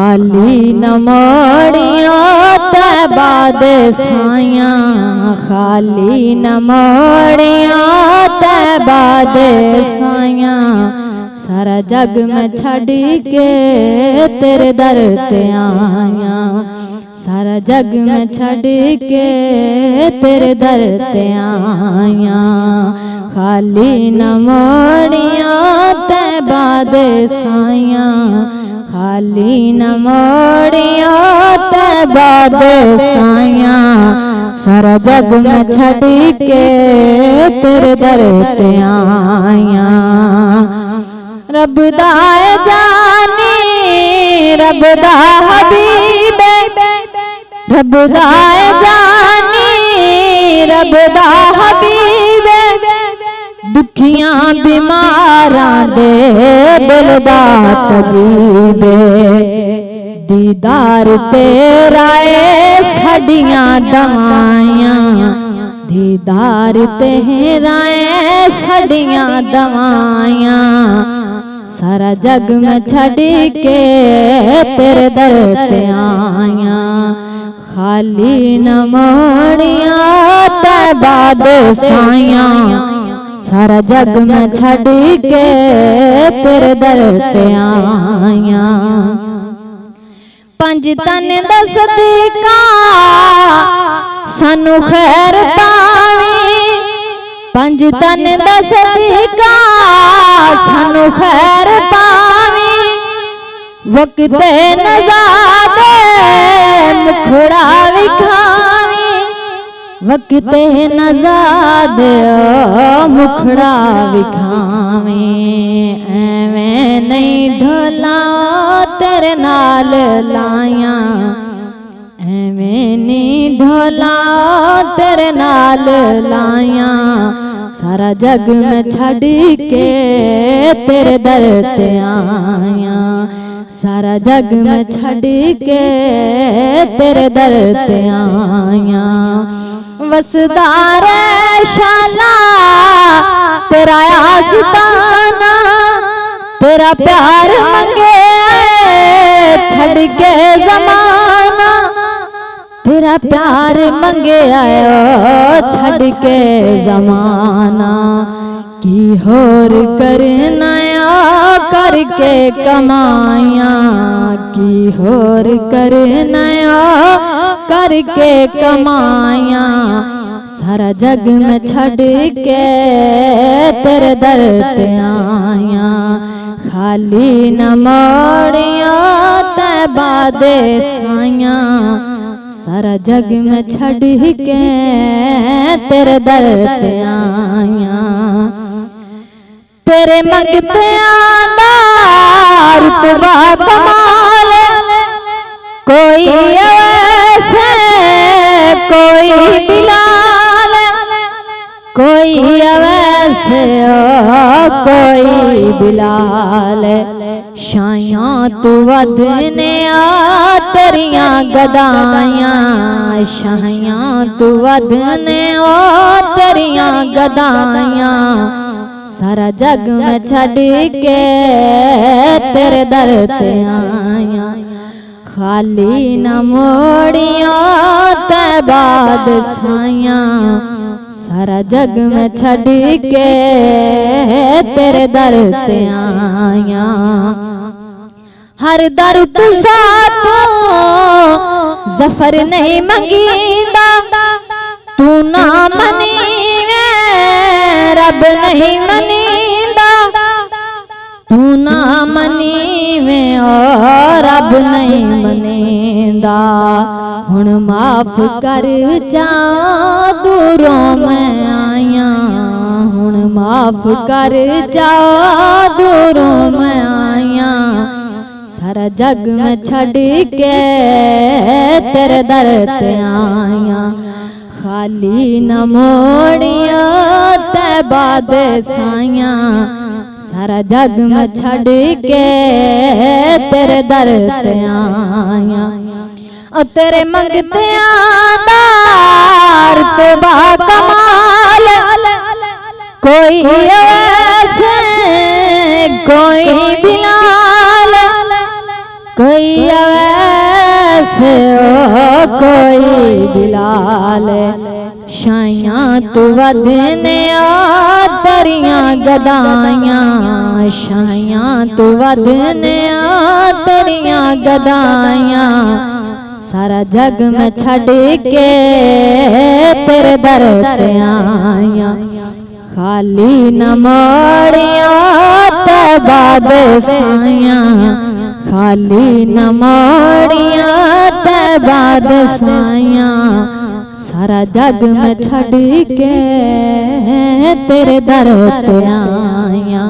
खाली न मोड़ियों तैबा दे साइयां, खाली न मोड़ियों तैबा दे साइयां। सारा जग में छड़ के तेरे दर ते आया, सारा जग में छड़ के तेरे दर ते आया। खाली न मोड़ियों तैबा दे साइयां, खाली न मोड़ियों तैबा दे साइयां। सारा जग में छड़ के तेरे दर ते आया। रब दा जानी रब दा हबीब, रब दा जानी रब दा हबीब। दुखियां बीमारां दे दिल दा तबीब। दीदार तेरा ए साडियां दवाइयां, दीदार तेरा ए साडियां दवाइयां। सारा जग में छड़ के तेरे दर ते आया। खाली न मोड़ियों तैबा दे साइयां, सारा जग में छड़ के तेरे दर ते आया। पंज तन दा सदका सानू खैर पावी, पंज तन दा सदका सानू खैर पावी। वक्ते नज़ादे मुखड़ा विखावी, वक्ते नज़ादे मुखड़ा विखावी। एवें नहीं ढोला तेरे नाल लाया, एवें नहीं ढोला तेरे नाल लाया। सारा जग में छड़ के तेरे दर ते आया, सारा जग में छड़ के तेरे दर ते आया। वसदार शाला तेरा आस्ताना, तेरा प्यार मंगे छड़ के जमाना। तेरा प्यार मंगे आयो छड़ के जमाना। की होर करना करके कमाया, की होर करना करके कमाया। सारा जग में छड़ के तेरे दर ते आया। खाली न मोड़ियों तैबा दे साइयां, सारा जग में छड़ के तेरे दर ते आया। तेरे मंगते दा रुतबा कमाल, कोई ऐसे कोई बिलाल, कोई ऐसे कोई बिलाल। शायां तू वधने आ तेरियां गदाइयां, शायां तू वधने आ तेरियां गदाइयां। सारा जग में छड़ के तेरे दर ते आया। खाली न मोड़ियों तैबा दे साइयां, सारा जग में छड़ के तेरे दर ते आया। हर दर तू साथों जफर नहीं मंगीदा, तू ना मनी रब नहीं मनीदा, तू ना मनी में और रब नहीं मनीदा। हुण माफ कर जा दूरों मैं आया, हुण माफ कर जा दूरों मैं आया। सारा जग में छड़ के तेरे दर ते आया। खाली न मोड़ियों तैबा दे साइयां, सारा जग में छड़ के तेरे दर ते आया। और तेरे मंगते दार तो बा कमाल, कोई ऐसे कोई बिलाल, कोई अवैसे ओ कोई बिलाल शाइयां तू वधने आ तेरियां गदाइयां शाइयां तू वधने आ तेरियां गदाइयां सारा जग में छड़ के तेरे दर ते आइयां खाली न मोड़ियां ते बाद साइयां खाली न मोड़ियां ते बाद साइयां सारा जग में छड़ के तेरे दर ते आइयां